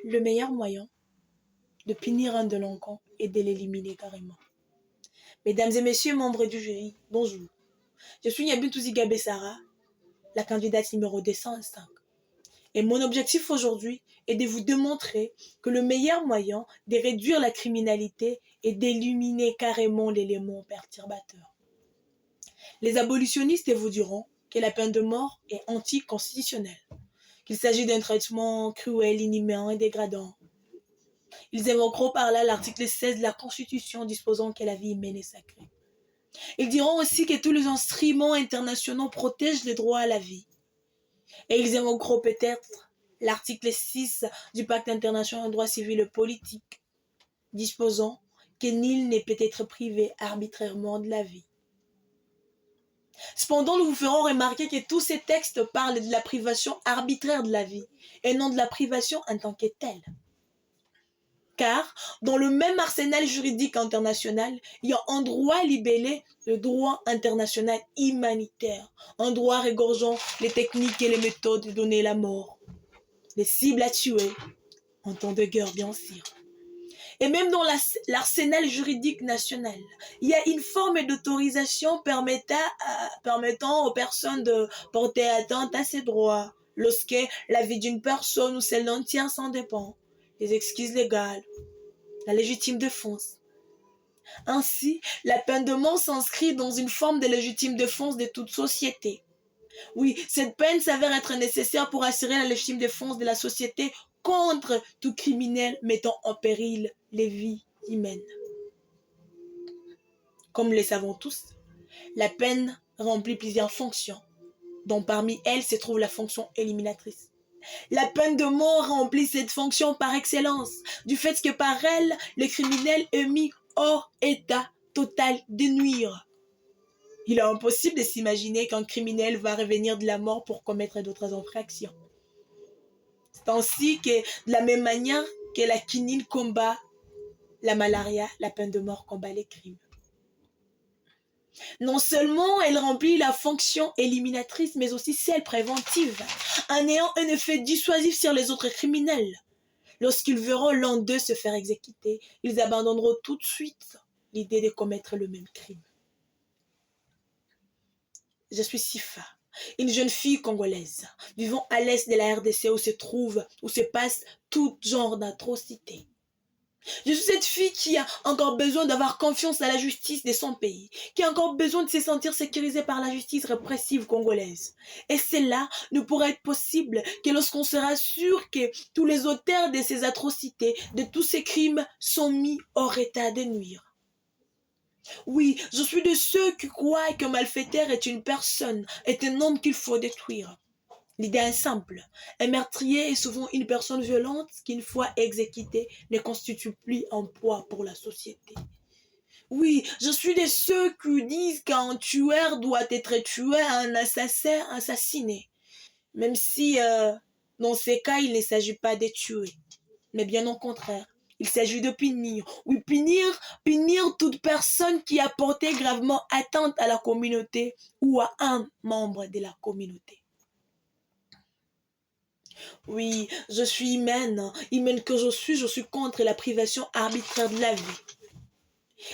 Le meilleur moyen de punir un délinquant est de l'éliminer carrément. Mesdames et messieurs, membres du jury, bonjour. Je suis Yabintouzi Gabessara, la candidate numéro 205. Et mon objectif aujourd'hui est de vous démontrer que le meilleur moyen de réduire la criminalité est d'éliminer carrément l'élément perturbateur. Les abolitionnistes vous diront que la peine de mort est anticonstitutionnelle, qu'il s'agit d'un traitement cruel, inhumain et dégradant. Ils évoqueront par là l'article 16 de la Constitution disposant que la vie humaine est sacrée. Ils diront aussi que tous les instruments internationaux protègent le droit à la vie. Et ils évoqueront peut-être l'article 6 du Pacte international des droits civils et politiques, disposant que nul ne peut être privé arbitrairement de la vie. Cependant, nous vous ferons remarquer que tous ces textes parlent de la privation arbitraire de la vie et non de la privation en tant que telle. Car, dans le même arsenal juridique international, il y a un droit libellé, le droit international humanitaire, un droit regorgeant les techniques et les méthodes de donner la mort, les cibles à tuer, en temps de guerre bien sûr. Et même dans l'arsenal juridique national, il y a une forme d'autorisation permettant aux personnes de porter atteinte à ces droits, lorsque la vie d'une personne ou celle d'un tiers s'en dépend, les excuses légales, la légitime défense. Ainsi, la peine de mort s'inscrit dans une forme de légitime défense de toute société. Oui, cette peine s'avère être nécessaire pour assurer la légitime défense de la société contre tout criminel mettant en péril les vies humaines. Comme le savons tous, la peine remplit plusieurs fonctions, dont parmi elles se trouve la fonction éliminatrice. La peine de mort remplit cette fonction par excellence, du fait que par elle, le criminel est mis hors état total de nuire. Il est impossible de s'imaginer qu'un criminel va revenir de la mort pour commettre d'autres infractions. C'est ainsi que, de la même manière que la quinine combat la malaria, la peine de mort combat les crimes. Non seulement elle remplit la fonction éliminatrice, mais aussi celle préventive, en ayant un effet dissuasif sur les autres criminels. Lorsqu'ils verront l'un d'eux se faire exécuter, ils abandonneront tout de suite l'idée de commettre le même crime. Je suis Sifa, une jeune fille congolaise, vivant à l'est de la RDC où se passe tout genre d'atrocités. Je suis cette fille qui a encore besoin d'avoir confiance à la justice de son pays, qui a encore besoin de se sentir sécurisée par la justice répressive congolaise. Et cela ne pourra être possible que lorsqu'on sera sûr que tous les auteurs de ces atrocités, de tous ces crimes, sont mis hors état de nuire. Oui, je suis de ceux qui croient qu'un malfaiteur est une personne, est un homme qu'il faut détruire. L'idée est simple. Un meurtrier est souvent une personne violente qui, une fois exécutée, ne constitue plus un poids pour la société. Oui, je suis de ceux qui disent qu'un tueur doit être tué, un assassin assassiné. Même si, dans ces cas, il ne s'agit pas de tuer. Mais bien au contraire, il s'agit de punir. Oui, punir toute personne qui a porté gravement atteinte à la communauté ou à un membre de la communauté. Oui, je suis humaine que je suis contre la privation arbitraire de la vie.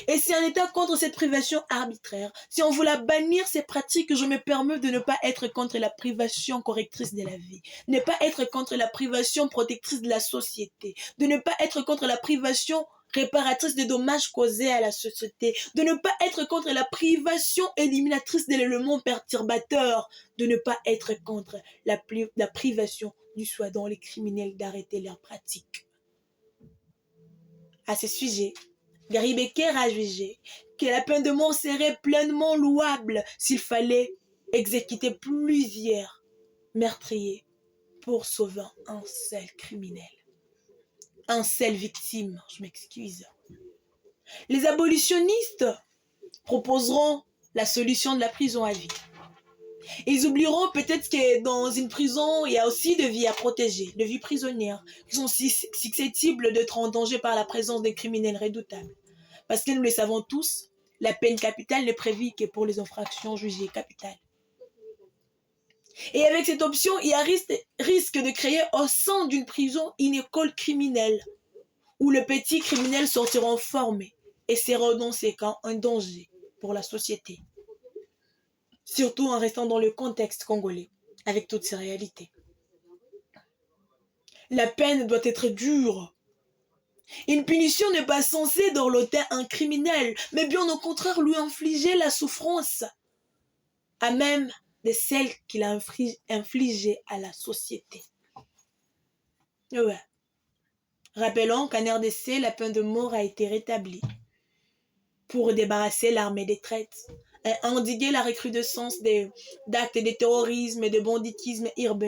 Et si en étant contre cette privation arbitraire, si on voulait bannir ces pratiques, je me permets de ne pas être contre la privation correctrice de la vie, ne pas être contre la privation protectrice de la société, de ne pas être contre la privation réparatrice des dommages causés à la société, de ne pas être contre la privation éliminatrice de l'élément perturbateur, de ne pas être contre la privation du choix dans les criminels d'arrêter leurs pratiques. À ce sujet, Gary Becker a jugé que la peine de mort serait pleinement louable s'il fallait exécuter plusieurs meurtriers pour sauver un seul criminel. Un seul victime, je m'excuse. Les abolitionnistes proposeront la solution de la prison à vie. Ils oublieront peut-être que dans une prison, il y a aussi des vies à protéger, des vies prisonnières, qui sont susceptibles d'être en danger par la présence des criminels redoutables. Parce que nous le savons tous, la peine capitale n'est prévue que pour les infractions jugées capitales. Et avec cette option, il y a risque de créer au sein d'une prison une école criminelle où les petits criminels sortiront formés et seront dans ces cas un danger pour la société, surtout en restant dans le contexte congolais, avec toutes ces réalités. La peine doit être dure. Une punition n'est pas censée dorloter un criminel, mais bien au contraire lui infliger la souffrance, à même de celle qu'il a infligée à la société. Ouais. Rappelons qu'en RDC, la peine de mort a été rétablie pour débarrasser l'armée des traites et endiguer la recrudescence d'actes de terrorisme et de banditisme urbain.